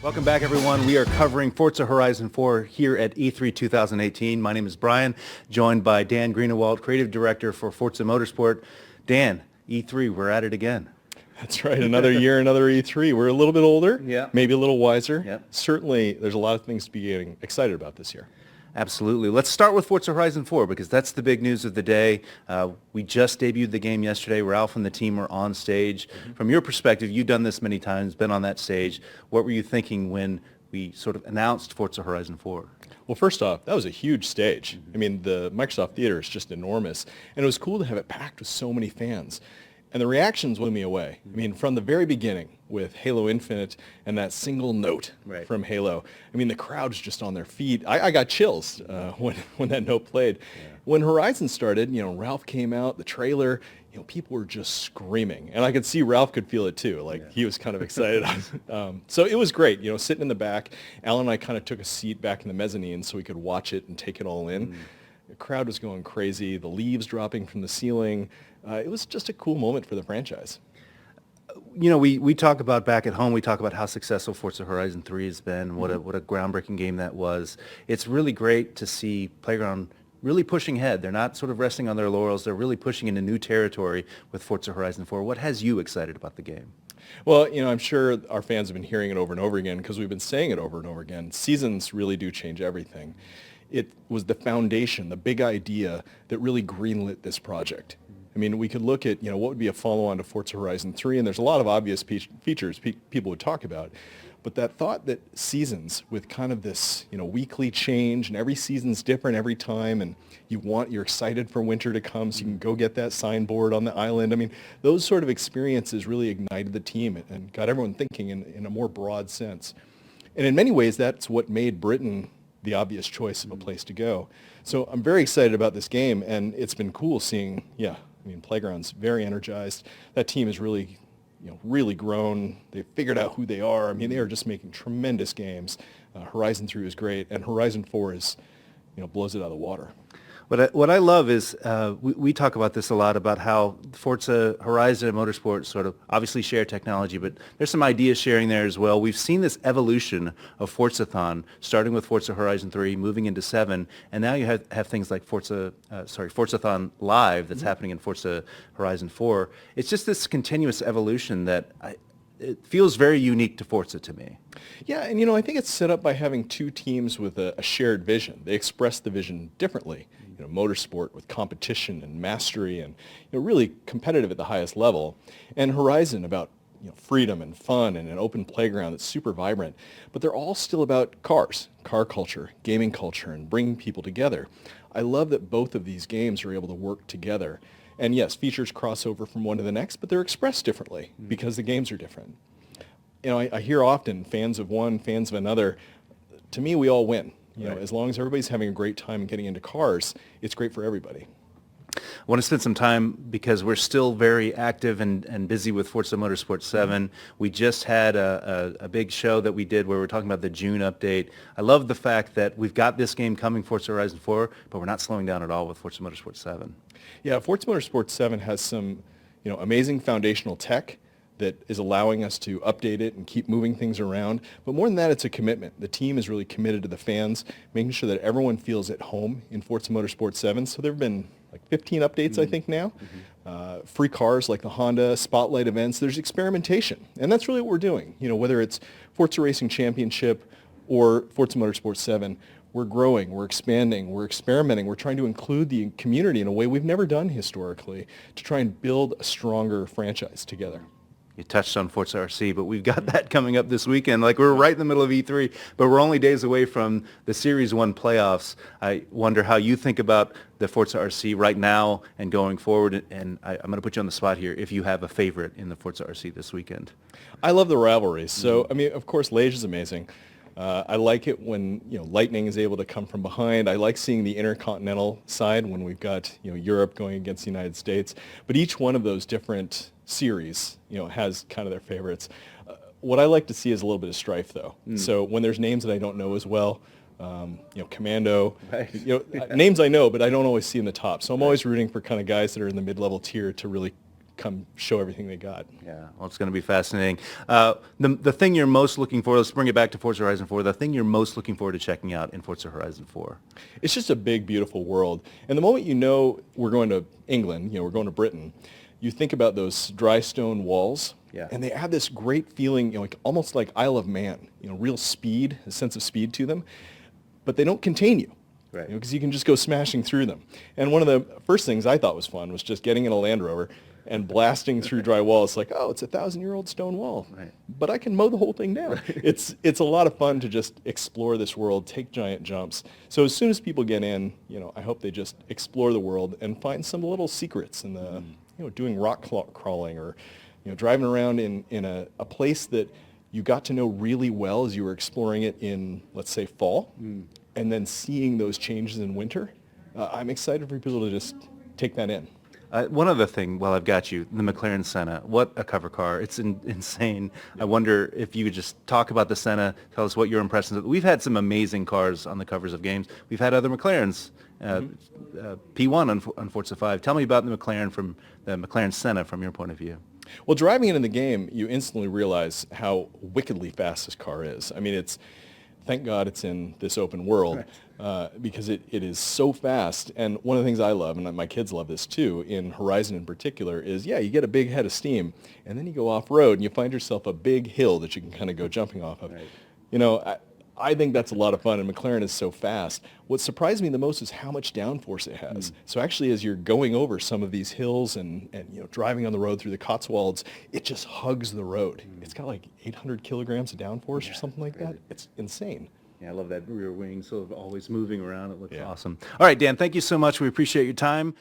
Welcome back, everyone. We are covering Forza Horizon 4 here at E3 2018. My name is Brian, joined by Dan Greenawalt, Creative Director for Forza Motorsport. Dan, E3, we're at it again. That's right. Another year, another E3. We're a little bit older, maybe a little wiser. Yep. Certainly, there's a lot of things to be getting excited about this year. Absolutely. Let's start with Forza Horizon 4 because that's the big news of the day. We just debuted the game yesterday. Ralph and the team are on stage. Mm-hmm. From your perspective, you've done this many times, been on that stage. What were you thinking when we sort of announced Forza Horizon 4? Well, first off, that was a huge stage. Mm-hmm. I mean, the Microsoft Theater is just enormous, and it was cool to have it packed with so many fans. And the reactions blew me away. I mean, from the very beginning with Halo Infinite and that single note from Halo, I mean, the crowd was just on their feet. I got chills when that note played. Yeah. When Horizon started, Ralph came out, the trailer, people were just screaming. And I could see Ralph could feel it too. He was kind of excited. So it was great, sitting in the back. Alan and I kind of took a seat back in the mezzanine so we could watch it and take it all in. The crowd was going crazy, the leaves dropping from the ceiling. It was just a cool moment for the franchise. We talk about back at home, we talk about how successful Forza Horizon 3 has been, what a groundbreaking game that was. It's really great to see Playground really pushing ahead. They're not sort of resting on their laurels. They're really pushing into new territory with Forza Horizon 4. What has you excited about the game? Well, I'm sure our fans have been hearing it over and over again because we've been saying it over and over again. Seasons really do change everything. It was the foundation, the big idea that really greenlit this project. I mean, we could look at, what would be a follow-on to Forza Horizon 3, and there's a lot of obvious features people would talk about. But that thought that seasons with kind of this, weekly change, and every season's different every time, and you're excited for winter to come so you can go get that signboard on the island. I mean, those sort of experiences really ignited the team and got everyone thinking in a more broad sense. And in many ways, that's what made Britain the obvious choice of a place to go. So I'm very excited about this game, and it's been cool seeing, Playground's very energized. That team has really, really grown. They've figured out who they are. I mean, they are just making tremendous games. Horizon 3 is great, and Horizon 4 is, blows it out of the water. What I love is we talk about this a lot about how Forza Horizon and Motorsport sort of obviously share technology, but there's some idea sharing there as well. We've seen this evolution of Forzathon, starting with Forza Horizon 3, moving into 7, and now you have things like Forzathon Live that's happening in Forza Horizon 4. It's just this continuous evolution that it feels very unique to Forza to me. Yeah, and I think it's set up by having two teams with a shared vision. They express the vision differently. Motorsport with competition and mastery and really competitive at the highest level. And Horizon about freedom and fun and an open playground that's super vibrant. But they're all still about cars, car culture, gaming culture, and bringing people together. I love that both of these games are able to work together. And yes, features cross over from one to the next, but they're expressed differently because the games are different. I hear often fans of one, fans of another. To me, we all win. As long as everybody's having a great time and getting into cars, it's great for everybody. I want to spend some time because we're still very active and busy with Forza Motorsport 7. We just had a big show that we did where we're talking about the June update. I love the fact that we've got this game coming, Forza Horizon 4, but we're not slowing down at all with Forza Motorsport 7. Yeah, Forza Motorsport 7 has some amazing foundational tech that is allowing us to update it and keep moving things around. But more than that, it's a commitment. The team is really committed to the fans, making sure that everyone feels at home in Forza Motorsport 7. So there have been like 15 updates, I think, now. Free cars like the Honda, Spotlight events. There's experimentation. And that's really what we're doing. Whether it's Forza Racing Championship or Forza Motorsport 7, we're growing, we're expanding, we're experimenting, we're trying to include the community in a way we've never done historically to try and build a stronger franchise together. You touched on Forza RC, but we've got that coming up this weekend. We're right in the middle of E3, but we're only days away from the Series 1 playoffs. I wonder how you think about the Forza RC right now and going forward, and I'm going to put you on the spot here, if you have a favorite in the Forza RC this weekend. I love the rivalries. So, of course, Liège is amazing. I like it when Lightning is able to come from behind. I like seeing the intercontinental side when we've got Europe going against the United States. But each one of those different series has kind of their favorites. What I like to see is a little bit of strife, though. So when there's names that I don't know as well, Commando, names I know, but I don't always see in the top. So I'm always rooting for kind of guys that are in the mid-level tier to really come show everything they got. Yeah, well, it's going to be fascinating. The thing you're most looking for, let's bring it back to Forza Horizon 4, the thing you're most looking forward to checking out in Forza Horizon 4. It's just a big, beautiful world. And the moment you know we're going to England, we're going to Britain, you think about those dry stone walls. Yeah. And they have this great feeling, like almost like Isle of Man, real speed, a sense of speed to them. But they don't contain you. Right. Because you can just go smashing through them. And one of the first things I thought was fun was just getting in a Land Rover and blasting through dry walls. Like, oh, it's a 1,000-year-old stone wall. Right. But I can mow the whole thing down. Right. It's a lot of fun to just explore this world, take giant jumps. So as soon as people get in, I hope they just explore the world and find some little secrets in the, doing rock crawling or, driving around in a place that you got to know really well as you were exploring it in, let's say, fall. And then seeing those changes in winter, I'm excited for people to just take that in. One other thing, while I've got you, the McLaren Senna. What a cover car. It's insane. Yeah. I wonder if you could just talk about the Senna, tell us what your impressions are. We've had some amazing cars on the covers of games. We've had other McLarens, P1 on Forza 5. Tell me about the McLaren Senna from your point of view. Well, driving it in the game, you instantly realize how wickedly fast this car is. I mean, thank God it's in this open world, because it is so fast. And one of the things I love, and my kids love this too, in Horizon in particular, is, you get a big head of steam, and then you go off-road, and you find yourself a big hill that you can kind of go jumping off of. Right. I think that's a lot of fun, and McLaren is so fast. What surprised me the most is how much downforce it has. So actually, as you're going over some of these hills and driving on the road through the Cotswolds, it just hugs the road. It's got like 800 kilograms of downforce or something like that. It's insane. Yeah, I love that rear wing, sort of always moving around. It looks awesome. All right, Dan, thank you so much. We appreciate your time.